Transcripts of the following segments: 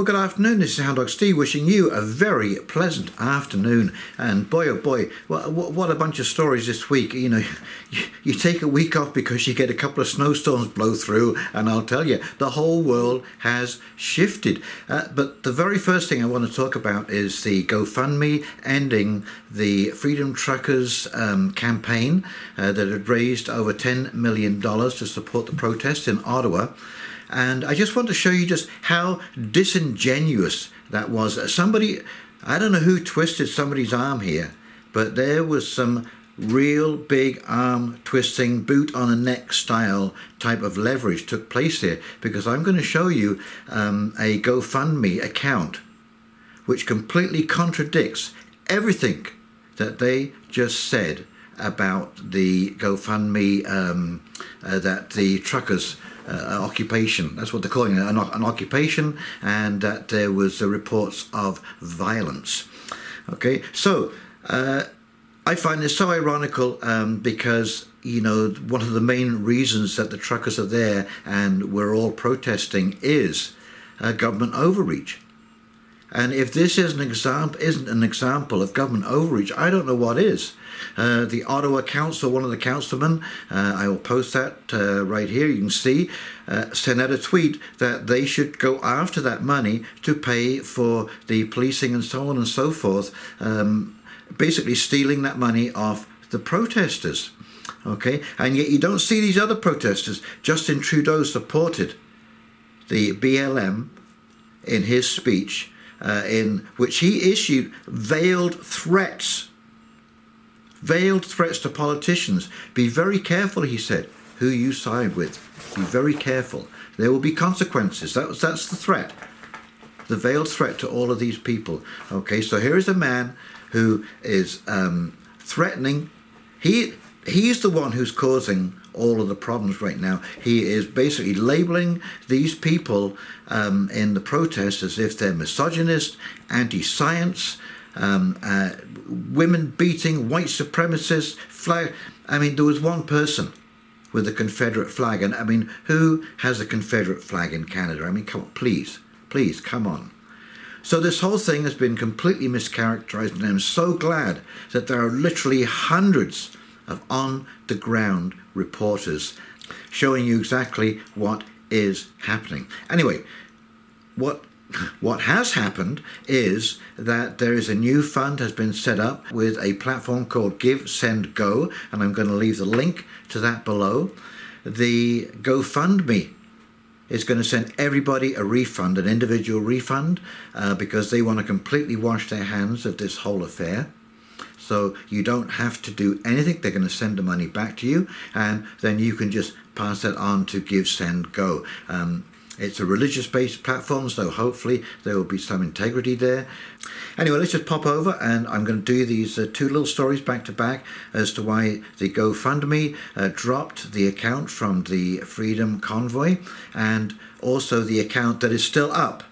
good afternoon. This is Houndog Steve wishing you a very pleasant afternoon. And boy, oh boy, what a bunch of stories this week. You know, you take a week off because you get a couple of snowstorms blow through, and I'll tell you, the whole world has shifted. But the very first thing I want to talk about is the GoFundMe ending the Freedom Truckers campaign that had raised over $10 million to support the protests in Ottawa. And I just want to show you just how disingenuous that was. Somebody, I don't know who twisted somebody's arm here, but there was some real big arm twisting, boot on a neck style type of leverage took place here, because I'm going to show you a GoFundMe account which completely contradicts everything that they just said about the GoFundMe, that the truckers occupation, that's what they're calling it, an occupation, and that there was reports of violence. Okay, so I find this so ironical because, you know, one of the main reasons that the truckers are there and we're all protesting is government overreach. And if this isn't an example of government overreach, I don't know what is. The Ottawa Council, one of the councilmen, I will post that right here, you can see, sent out a tweet that they should go after that money to pay for the policing and so on and so forth, basically stealing that money off the protesters. Okay, and yet you don't see these other protesters. Justin Trudeau supported the BLM in his speech, in which he issued veiled threats to politicians. Be very careful, he said, who you side with. Be very careful. There will be consequences. That's the threat. The veiled threat to all of these people. Okay, so here is a man who is threatening. He's the one who's causing all of the problems right now. He is basically labeling these people in the protest as if they're misogynist, anti-science, women beating, white supremacists, flag. I mean, there was one person with a Confederate flag, and I mean, who has a Confederate flag in Canada? I mean, come on, please, come on. So this whole thing has been completely mischaracterized, and I'm so glad that there are literally hundreds of on-the-ground reporters showing you exactly what is happening. Anyway, what has happened is that there is a new fund has been set up with a platform called GiveSendGo, and I'm going to leave the link to that below. The GoFundMe is going to send everybody a refund, an individual refund, because they want to completely wash their hands of this whole affair. So you don't have to do anything. They're going to send the money back to you, and then you can just pass that on to GiveSendGo. It's a religious-based platform, so hopefully there will be some integrity there. Anyway, let's just pop over, and I'm going to do these two little stories back to back as to why the GoFundMe dropped the account from the Freedom Convoy, and also the account that is still up.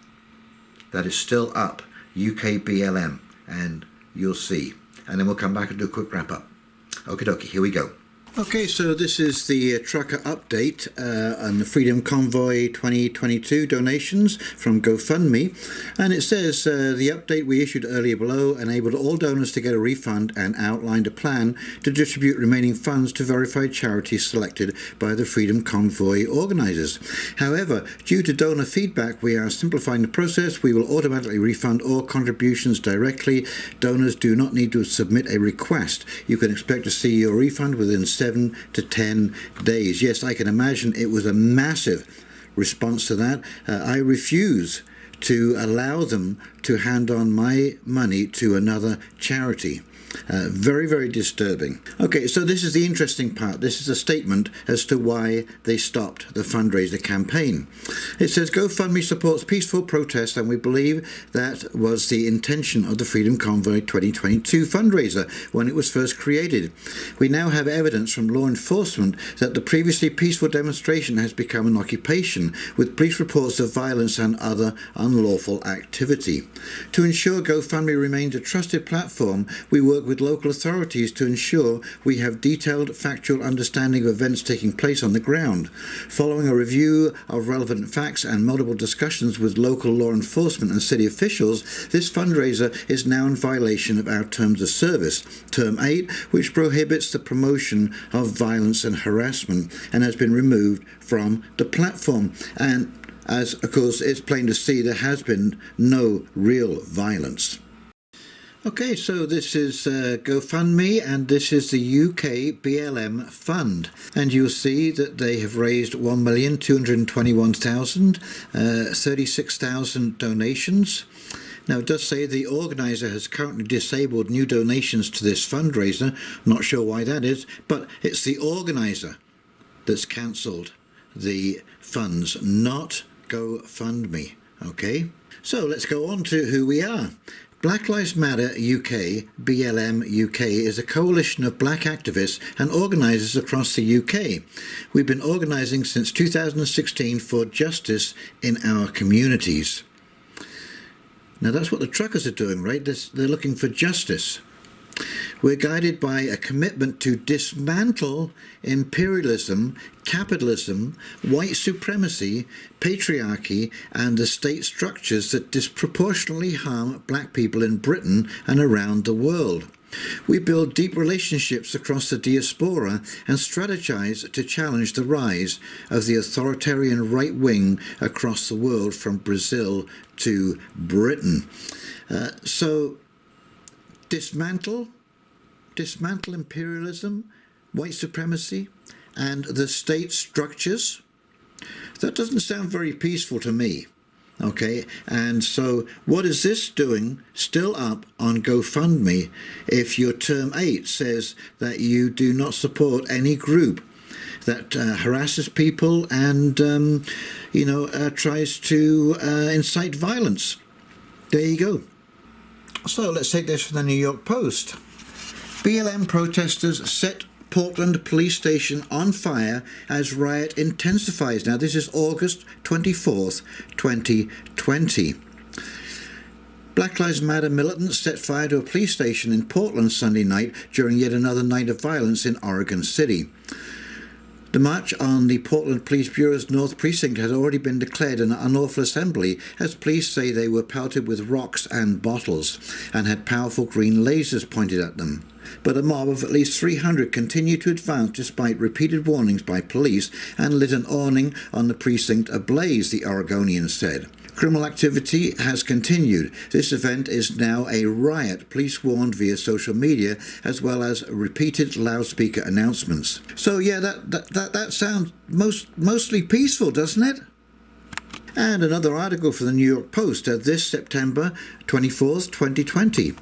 That is still up, UK BLM, and you'll see. And then we'll come back and do a quick wrap up. Okie dokie, here we go. Okay, so this is the trucker update on the Freedom Convoy 2022 donations from GoFundMe. And it says the update we issued earlier below enabled all donors to get a refund and outlined a plan to distribute remaining funds to verified charities selected by the Freedom Convoy organisers. However, due to donor feedback, we are simplifying the process. We will automatically refund all contributions directly. Donors do not need to submit a request. You can expect to see your refund within 7 to 10 days. Yes, I can imagine it was a massive response to that. I refuse to allow them to hand on my money to another charity. Very, very disturbing. Okay, so this is the interesting part. This is a statement as to why they stopped the fundraiser campaign. It says, GoFundMe supports peaceful protest, and we believe that was the intention of the Freedom Convoy 2022 fundraiser when it was first created. We now have evidence from law enforcement that the previously peaceful demonstration has become an occupation, with police reports of violence and other unlawful activity. To ensure GoFundMe remains a trusted platform, we work work with local authorities to ensure we have detailed factual understanding of events taking place on the ground. Following a review of relevant facts and multiple discussions with local law enforcement and city officials, this fundraiser is now in violation of our terms of service, Term 8, which prohibits the promotion of violence and harassment, and has been removed from the platform. And as, of course, it's plain to see, there has been no real violence. Okay, so this is GoFundMe, and this is the UK BLM Fund. And you'll see that they have raised 1,221,036 donations. Now, it does say the organiser has currently disabled new donations to this fundraiser. Not sure why that is, but it's the organiser that's cancelled the funds, not GoFundMe. Okay, so let's go on to who we are. Black Lives Matter UK, BLM UK, is a coalition of black activists and organisers across the UK. We've been organising since 2016 for justice in our communities. Now that's what the truckers are doing, right? They're looking for justice. We're guided by a commitment to dismantle imperialism, capitalism, white supremacy, patriarchy, and the state structures that disproportionately harm black people in Britain and around the world. We build deep relationships across the diaspora and strategize to challenge the rise of the authoritarian right wing across the world, from Brazil to Britain. So dismantle imperialism, white supremacy, and the state structures. That doesn't sound very peaceful to me. Okay, and so what is this doing still up on GoFundMe if your Term 8 says that you do not support any group that harasses people and, tries to incite violence? There you go. So let's take this from the New York Post. BLM protesters set Portland police station on fire as riot intensifies. Now this is August 24th, 2020. Black Lives Matter militants set fire to a police station in Portland Sunday night during yet another night of violence in Oregon City. The march on the Portland Police Bureau's North Precinct has already been declared an unlawful assembly, as police say they were pelted with rocks and bottles and had powerful green lasers pointed at them. But a mob of at least 300 continued to advance despite repeated warnings by police and lit an awning on the precinct ablaze, the Oregonian said. Criminal activity has continued. This event is now a riot, police warned via social media, as well as repeated loudspeaker announcements. So yeah, that sounds mostly peaceful, doesn't it? And another article from the New York Post, this September 24th, 2020.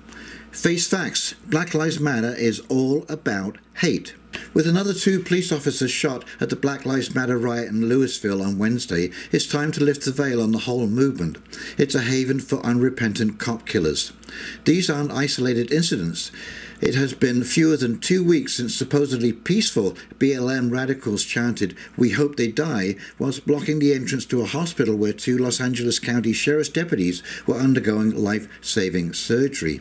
Face facts. Black Lives Matter is all about hate. With another 2 police officers shot at the Black Lives Matter riot in Louisville on Wednesday, it's time to lift the veil on the whole movement. It's a haven for unrepentant cop killers. These aren't isolated incidents. It has been fewer than 2 weeks since supposedly peaceful BLM radicals chanted, "We hope they die," whilst blocking the entrance to a hospital where 2 Los Angeles County Sheriff's deputies were undergoing life-saving surgery.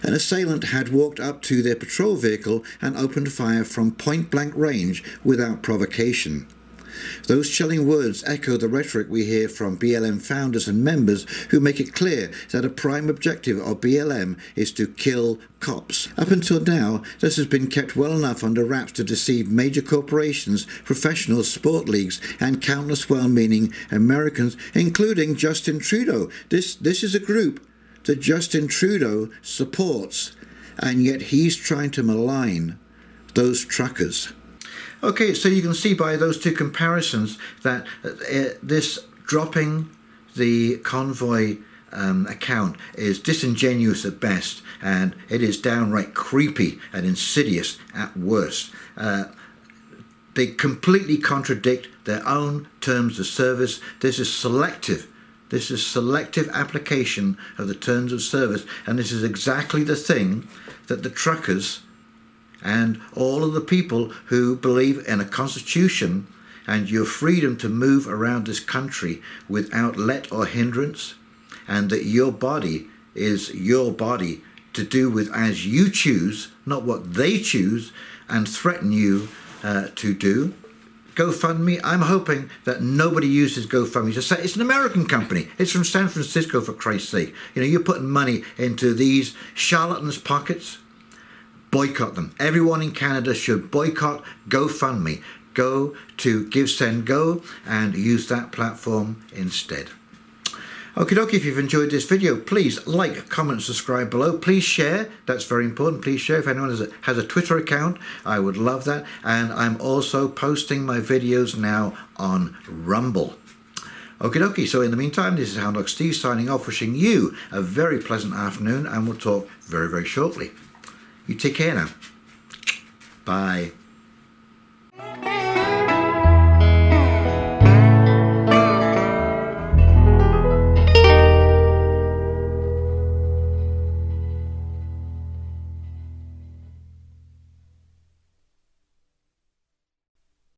An assailant had walked up to their patrol vehicle and opened fire from point-blank range without provocation. Those chilling words echo the rhetoric we hear from BLM founders and members who make it clear that a prime objective of BLM is to kill cops. Up until now, this has been kept well enough under wraps to deceive major corporations, professionals, sport leagues, and countless well-meaning Americans, including Justin Trudeau. This is a group that Justin Trudeau supports, and yet he's trying to malign those truckers. Okay, so you can see by those 2 comparisons that this dropping the convoy account is disingenuous at best, and it is downright creepy and insidious at worst. They completely contradict their own terms of service. This is selective application of the terms of service, and this is exactly the thing that the truckers and all of the people who believe in a constitution and your freedom to move around this country without let or hindrance, and that your body is your body to do with as you choose, not what they choose and threaten you to do. GoFundMe, I'm hoping that nobody uses GoFundMe to say it's an American company. It's from San Francisco, for Christ's sake. You know, you're putting money into these charlatans' pockets. Boycott them. Everyone in Canada should boycott GoFundMe. Go to GiveSendGo and use that platform instead. Okie dokie, if you've enjoyed this video, please like, comment, subscribe below. Please share. That's very important. Please share. If anyone has a Twitter account, I would love that. And I'm also posting my videos now on Rumble. Okie dokie. So in the meantime, this is Houndog Steve signing off, wishing you a very pleasant afternoon, and we'll talk very, very shortly. You take care now. Bye.